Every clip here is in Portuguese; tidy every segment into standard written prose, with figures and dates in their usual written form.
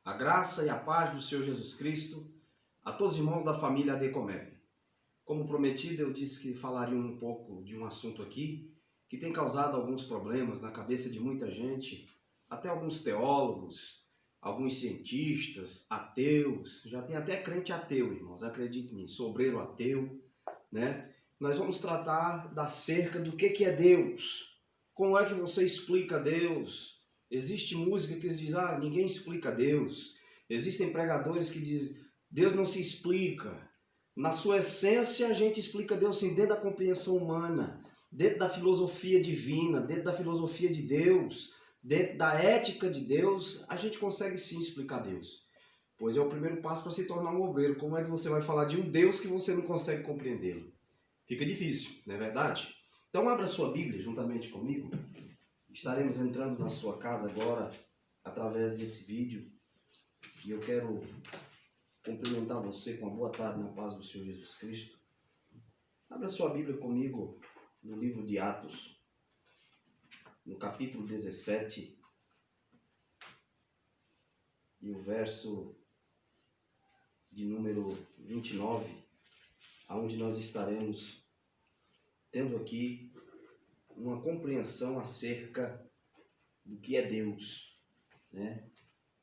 A graça e a paz do Senhor Jesus Cristo a todos os irmãos da família ADComep. Como prometido, eu disse que falaria um pouco de um assunto aqui que tem causado alguns problemas na cabeça de muita gente, até alguns teólogos, alguns cientistas, ateus, já tem até crente ateu, irmãos, acredite em mim, sou obreiro ateu, né? Nós vamos tratar acerca do que é Deus, como é que você explica Deus. Existe música que diz, ninguém explica Deus. Existem pregadores que dizem, Deus não se explica. Na sua essência, a gente explica Deus sim, dentro da compreensão humana, dentro da filosofia divina, dentro da filosofia de Deus, dentro da ética de Deus, a gente consegue sim explicar Deus. Pois é o primeiro passo para se tornar um obreiro. Como é que você vai falar de um Deus que você não consegue compreendê-lo? Fica difícil, não é verdade? Então abra sua Bíblia juntamente comigo. Estaremos entrando na sua casa agora através desse vídeo. E eu quero cumprimentar você com uma boa tarde na paz do Senhor Jesus Cristo. Abra sua Bíblia comigo no livro de Atos, no capítulo 17, e o verso de número 29, onde nós estaremos tendo aqui uma compreensão acerca do que é Deus, né?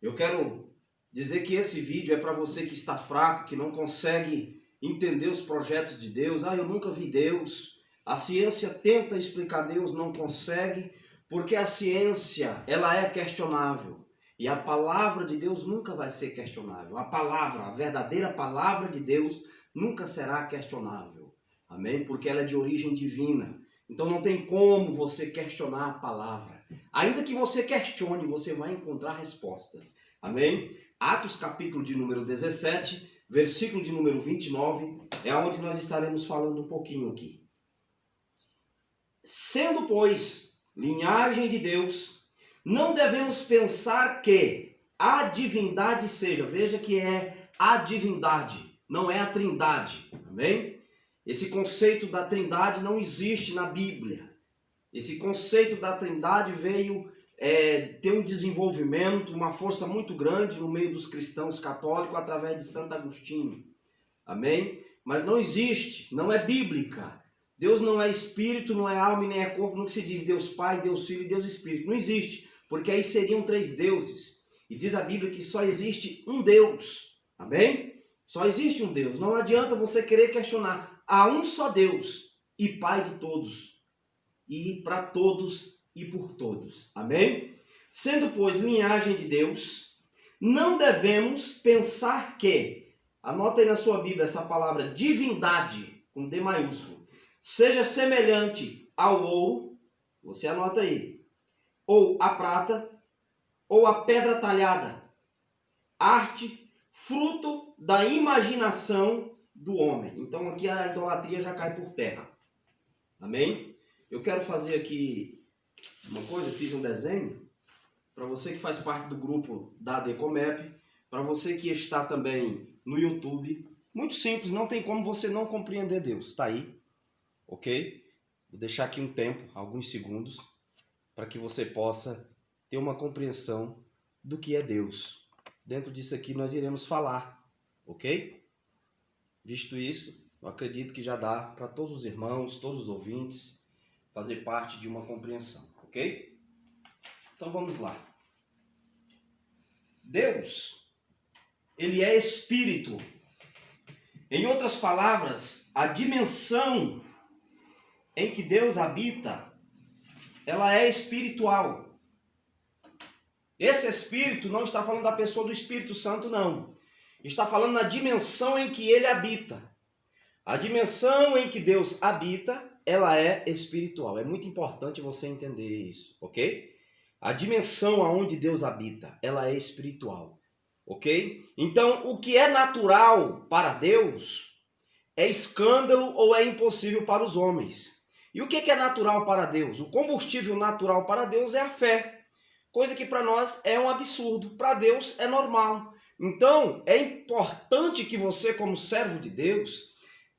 Eu quero dizer que esse vídeo é para você que está fraco, que não consegue entender os projetos de Deus. Eu nunca vi Deus. A ciência tenta explicar Deus, não consegue, porque a ciência, ela é questionável. E a palavra de Deus nunca vai ser questionável. A verdadeira palavra de Deus nunca será questionável. Amém? Porque ela é de origem divina. Então não tem como você questionar a palavra. Ainda que você questione, você vai encontrar respostas. Amém? Atos capítulo de número 17, versículo de número 29, é onde nós estaremos falando um pouquinho aqui. Sendo, pois, linhagem de Deus, não devemos pensar que a divindade seja, veja que é a divindade, não é a trindade. Amém? Esse conceito da trindade não existe na Bíblia. Esse conceito da trindade veio ter um desenvolvimento, uma força muito grande no meio dos cristãos católicos através de Santo Agostinho. Amém? Mas não existe, não é bíblica. Deus não é espírito, não é alma e nem é corpo, não se diz Deus Pai, Deus Filho e Deus Espírito. Não existe, porque aí seriam 3 deuses. E diz a Bíblia que só existe um Deus. Amém? Só existe um Deus. Não adianta você querer questionar. Há um só Deus e Pai de todos. E para todos e por todos. Amém? Sendo, pois, linhagem de Deus, não devemos pensar que, anota aí na sua Bíblia essa palavra divindade, com D maiúsculo, seja semelhante ao ouro, você anota aí, ou a prata, ou a pedra talhada, arte, fruto da imaginação do homem. Então aqui a idolatria já cai por terra. Amém? Eu quero fazer aqui uma coisa, eu fiz um desenho, para você que faz parte do grupo da ADComep, para você que está também no YouTube. Muito simples, não tem como você não compreender Deus. Está aí, ok? Vou deixar aqui um tempo, alguns segundos, para que você possa ter uma compreensão do que é Deus. Dentro disso aqui nós iremos falar, ok? Visto isso, eu acredito que já dá para todos os irmãos, todos os ouvintes, fazer parte de uma compreensão, ok? Então vamos lá. Deus, ele é espírito. Em outras palavras, a dimensão em que Deus habita, ela é espiritual. Esse espírito não está falando da pessoa do Espírito Santo, não. Está falando na dimensão em que ele habita. A dimensão em que Deus habita, ela é espiritual. É muito importante você entender isso, ok? A dimensão aonde Deus habita, ela é espiritual, ok? Então, o que é natural para Deus é escândalo ou é impossível para os homens. E o que é natural para Deus? O combustível natural para Deus é a fé. Coisa que para nós é um absurdo, para Deus é normal. Então, é importante que você, como servo de Deus,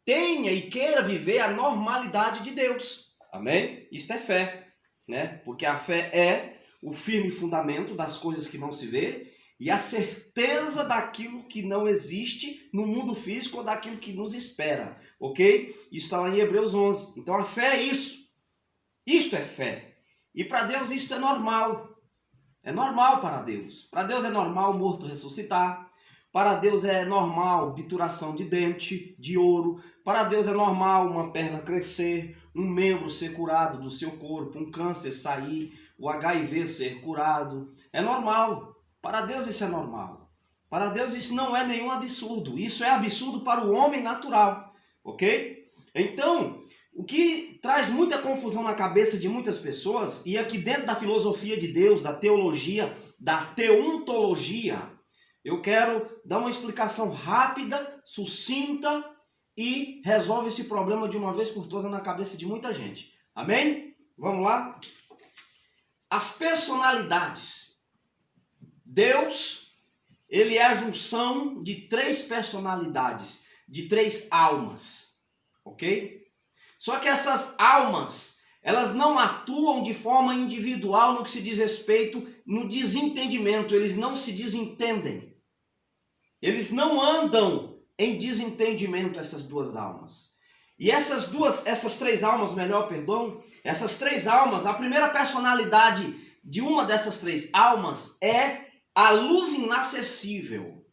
tenha e queira viver a normalidade de Deus. Amém? Isto é fé, né? Porque a fé é o firme fundamento das coisas que não se vê e a certeza daquilo que não existe no mundo físico ou daquilo que nos espera, ok? Isso está lá em Hebreus 11. Então a fé é isso. Isto é fé. E para Deus isto é normal. É normal para Deus. Para Deus é normal o morto ressuscitar. Para Deus é normal obturação de dente, de ouro. Para Deus é normal uma perna crescer, um membro ser curado do seu corpo, um câncer sair, o HIV ser curado. É normal. Para Deus isso é normal. Para Deus isso não é nenhum absurdo. Isso é absurdo para o homem natural. Ok? Então, o que traz muita confusão na cabeça de muitas pessoas, e aqui dentro da filosofia de Deus, da teologia, da teontologia, eu quero dar uma explicação rápida, sucinta e resolve esse problema de uma vez por todas na cabeça de muita gente. Amém? Vamos lá? As personalidades. Deus, ele é a junção de três personalidades, de três almas. Ok? Só que essas almas, elas não atuam de forma individual no que se diz respeito no desentendimento. Eles não se desentendem. Eles não andam em desentendimento, essas duas almas. E essas três almas, essas três almas, a primeira personalidade de uma dessas três almas é a luz inacessível,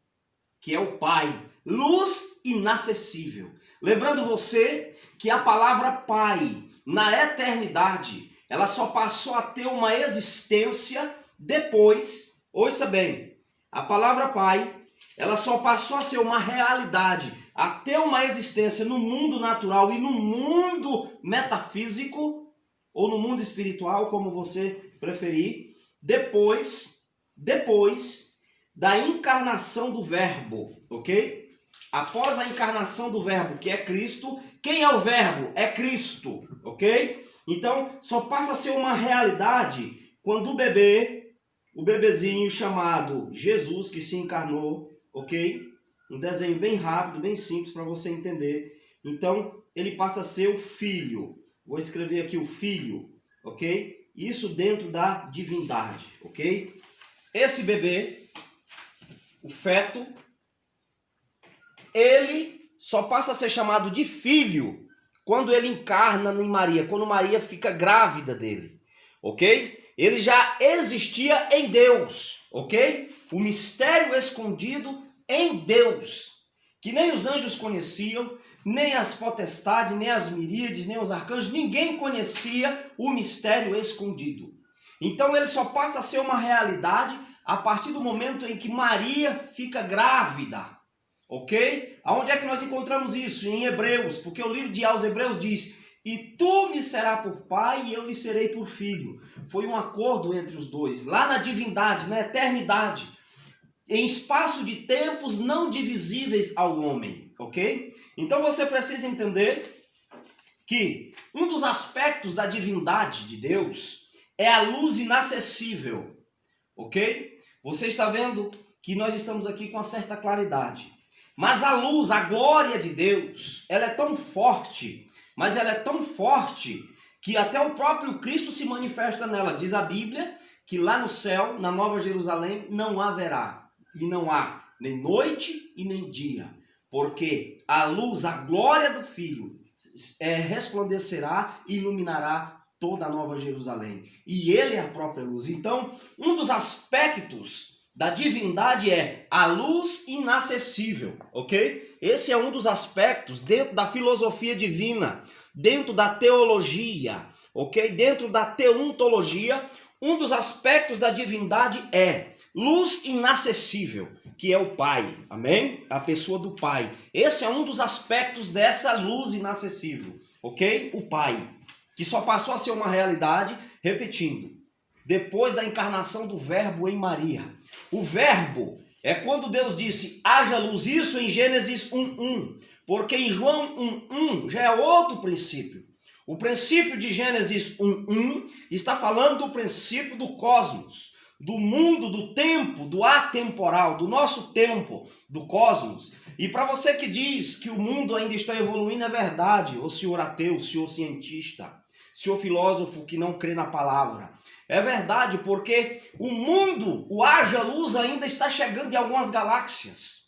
que é o Pai. Luz inacessível. Lembrando você que a palavra Pai, na eternidade, ela só passou a ter uma existência depois, ouça bem, a palavra Pai, ela só passou a ser uma realidade, a ter uma existência no mundo natural e no mundo metafísico, ou no mundo espiritual, como você preferir, depois da encarnação do Verbo, ok? Após a encarnação do Verbo, que é Cristo, quem é o Verbo? É Cristo, ok? Então, só passa a ser uma realidade quando o bebezinho chamado Jesus, que se encarnou, ok? Um desenho bem rápido, bem simples para você entender. Então, ele passa a ser o Filho. Vou escrever aqui o Filho, ok? Isso dentro da divindade, ok? Esse bebê, o feto, ele só passa a ser chamado de filho quando ele encarna em Maria, quando Maria fica grávida dele, ok? Ele já existia em Deus, ok? O mistério escondido em Deus, que nem os anjos conheciam, nem as potestades, nem as miríades, nem os arcanjos, ninguém conhecia o mistério escondido. Então ele só passa a ser uma realidade a partir do momento em que Maria fica grávida. Ok? Aonde é que nós encontramos isso? Em Hebreus, porque o livro de aos Hebreus diz: e tu me serás por pai e eu lhe serei por filho. Foi um acordo entre os dois, lá na divindade, na eternidade, em espaço de tempos não divisíveis ao homem, ok? Então você precisa entender que um dos aspectos da divindade de Deus é a luz inacessível, ok? Você está vendo que nós estamos aqui com uma certa claridade. Mas a luz, a glória de Deus, ela é tão forte, mas ela é tão forte que até o próprio Cristo se manifesta nela. Diz a Bíblia que lá no céu, na Nova Jerusalém, não haverá e não há nem noite e nem dia, porque a luz, a glória do Filho resplandecerá e iluminará toda a Nova Jerusalém. E ele é a própria luz. Então, um dos aspectos da divindade é a luz inacessível, ok? Esse é um dos aspectos dentro da filosofia divina, dentro da teologia, ok? Dentro da teontologia, um dos aspectos da divindade é luz inacessível, que é o Pai, amém? A pessoa do Pai. Esse é um dos aspectos dessa luz inacessível, ok? O Pai, que só passou a ser uma realidade, repetindo, depois da encarnação do Verbo em Maria. O Verbo é quando Deus disse, haja luz, isso em Gênesis 1:1, porque em João 1:1 já é outro princípio. O princípio de Gênesis 1:1 está falando do princípio do cosmos, do mundo, do tempo, do atemporal, do nosso tempo, do cosmos. E para você que diz que o mundo ainda está evoluindo, é verdade, o senhor ateu, o senhor cientista, senhor filósofo que não crê na palavra. É verdade, porque o mundo, o haja-luz ainda está chegando em algumas galáxias.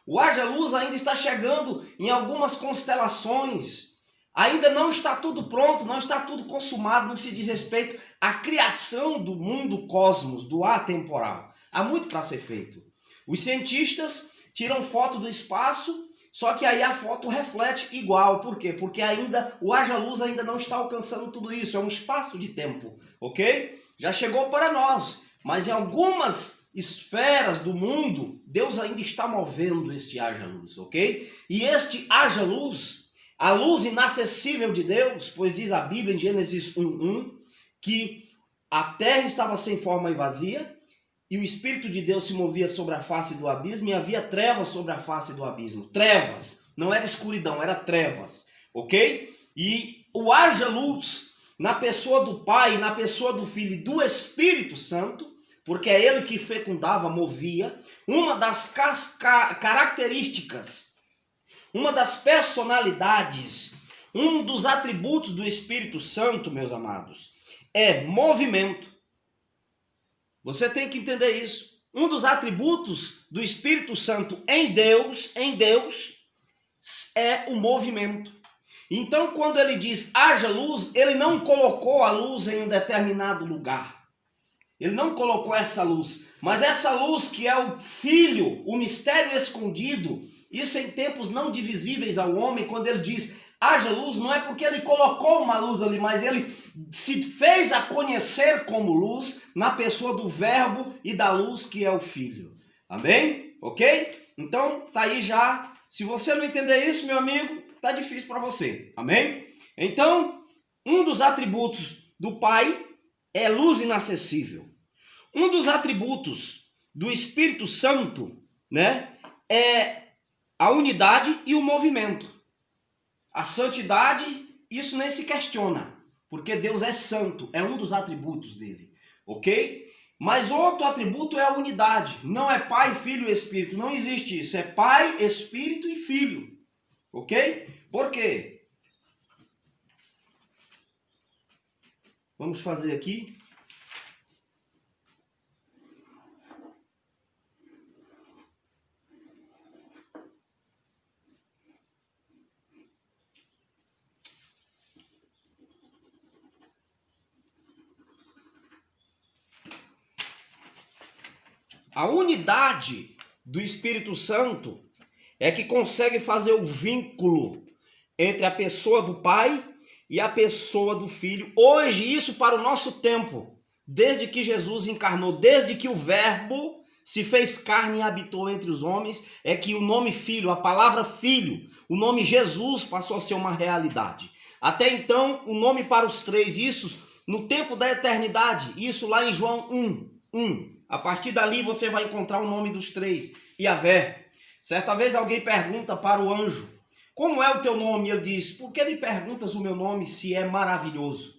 O haja-luz ainda está chegando em algumas constelações. Ainda não está tudo pronto, não está tudo consumado no que se diz respeito à criação do mundo cosmos, do atemporal. Há muito para ser feito. Os cientistas tiram foto do espaço, só que aí a foto reflete igual. Por quê? Porque ainda o haja-luz ainda não está alcançando tudo isso. É um espaço de tempo, ok? Já chegou para nós, mas em algumas esferas do mundo, Deus ainda está movendo este haja-luz, ok? E este haja-luz, a luz inacessível de Deus, pois diz a Bíblia em Gênesis 1:1, que a terra estava sem forma e vazia, e o Espírito de Deus se movia sobre a face do abismo, e havia trevas sobre a face do abismo. Trevas, não era escuridão, era trevas, ok? E o haja-luz na pessoa do Pai, na pessoa do Filho e do Espírito Santo, porque é ele que fecundava, movia, uma das características, uma das personalidades, um dos atributos do Espírito Santo, meus amados, é movimento. Você tem que entender isso. Um dos atributos do Espírito Santo em Deus é o movimento. Então, quando ele diz haja luz, ele não colocou a luz em um determinado lugar. Ele não colocou essa luz. Mas essa luz que é o Filho, o mistério escondido, isso em tempos não divisíveis ao homem, quando ele diz haja luz, não é porque ele colocou uma luz ali, mas ele se fez a conhecer como luz na pessoa do Verbo e da luz que é o Filho. Amém? Ok? Então, tá aí já. Se você não entender isso, meu amigo, tá difícil para você. Amém? Então, um dos atributos do Pai é luz inacessível. Um dos atributos do Espírito Santo, né, é a unidade e o movimento. A santidade, isso nem se questiona, porque Deus é santo, é um dos atributos dele, ok? Mas outro atributo é a unidade, não é Pai, Filho e Espírito, não existe isso, é Pai, Espírito e Filho, ok? Por quê? Vamos fazer aqui. A unidade do Espírito Santo é que consegue fazer o vínculo entre a pessoa do Pai e a pessoa do Filho. Hoje, isso para o nosso tempo, desde que Jesus encarnou, desde que o Verbo se fez carne e habitou entre os homens, é que o nome Filho, a palavra Filho, o nome Jesus passou a ser uma realidade. Até então, o nome para os três, isso no tempo da eternidade, isso lá em João 1:1. A partir dali você vai encontrar o nome dos três, Yahvé. Certa vez alguém pergunta para o anjo, como é o teu nome? Ele diz, por que me perguntas o meu nome se é maravilhoso?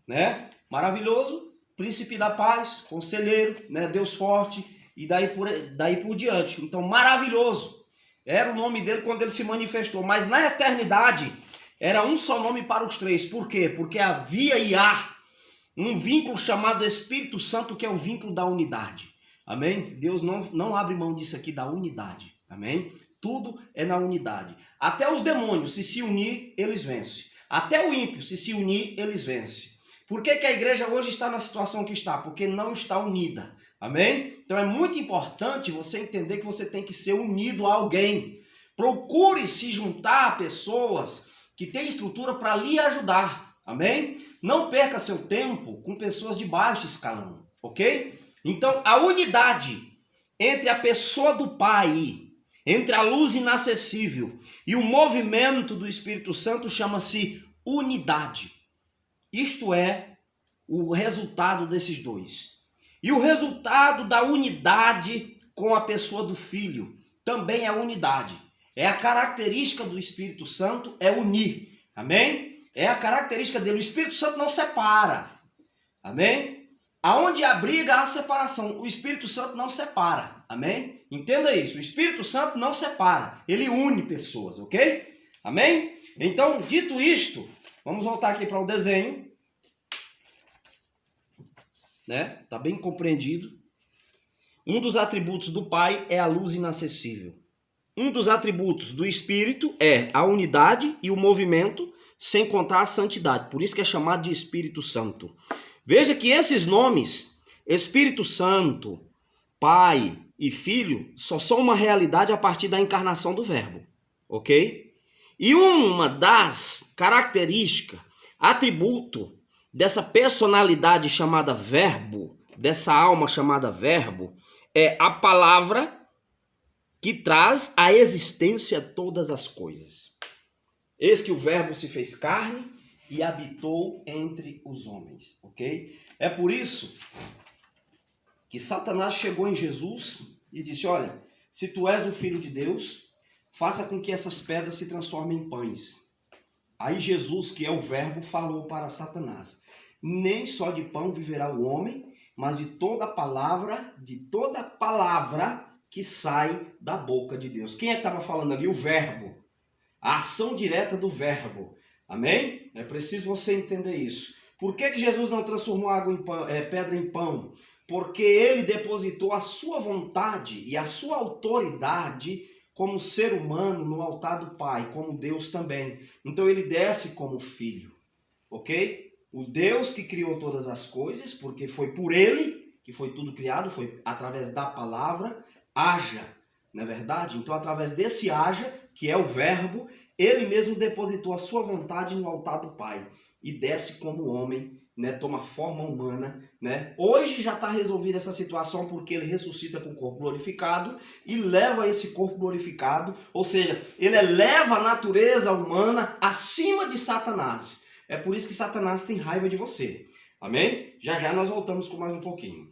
Né? Maravilhoso, príncipe da paz, conselheiro, né? Deus forte e daí por diante. Então, maravilhoso era o nome dele quando ele se manifestou. Mas na eternidade era um só nome para os três. Por quê? Porque havia Iá, um vínculo chamado Espírito Santo, que é o vínculo da unidade. Amém? Deus não abre mão disso aqui, da unidade. Amém? Tudo é na unidade. Até os demônios, se unir, eles vencem. Até o ímpio, se unir, eles vencem. Por que a igreja hoje está na situação que está? Porque não está unida. Amém? Então é muito importante você entender que você tem que ser unido a alguém. Procure se juntar a pessoas que têm estrutura para lhe ajudar. Amém? Não perca seu tempo com pessoas de baixo escalão, ok? Então, a unidade entre a pessoa do Pai, entre a luz inacessível e o movimento do Espírito Santo chama-se unidade. Isto é o resultado desses dois. E o resultado da unidade com a pessoa do Filho também é unidade. É a característica do Espírito Santo, é unir. Amém? É a característica dele. O Espírito Santo não separa. Amém? Aonde há briga, há separação. O Espírito Santo não separa. Amém? Entenda isso. O Espírito Santo não separa. Ele une pessoas, ok? Amém? Então, dito isto, vamos voltar aqui para o desenho. né? Tá bem compreendido. Um dos atributos do Pai é a luz inacessível. Um dos atributos do Espírito é a unidade e o movimento, sem contar a santidade. Por isso que é chamado de Espírito Santo. Veja que esses nomes, Espírito Santo, Pai e Filho, só são uma realidade a partir da encarnação do Verbo, ok? E uma das características, atributo dessa personalidade chamada Verbo, dessa alma chamada Verbo, é a palavra que traz à existência todas as coisas. Eis que o Verbo se fez carne e habitou entre os homens, ok? É por isso que Satanás chegou em Jesus e disse, olha, se tu és o Filho de Deus, faça com que essas pedras se transformem em pães. Aí Jesus, que é o Verbo, falou para Satanás, nem só de pão viverá o homem, mas de toda palavra que sai da boca de Deus. Quem é que estava falando ali? O Verbo. A ação direta do Verbo. Amém? É preciso você entender isso. Por que Jesus não transformou água em pão, pedra em pão? Porque ele depositou a sua vontade e a sua autoridade como ser humano no altar do Pai, como Deus também. Então ele desce como filho, ok? O Deus que criou todas as coisas, porque foi por ele que foi tudo criado, foi através da palavra, haja, não é verdade? Então através desse haja, que é o Verbo, ele mesmo depositou a sua vontade no altar do Pai e desce como homem, né? Toma forma humana, né? Hoje já está resolvida essa situação porque ele ressuscita com o corpo glorificado e leva esse corpo glorificado, ou seja, ele eleva a natureza humana acima de Satanás. É por isso que Satanás tem raiva de você. Amém? Já já nós voltamos com mais um pouquinho.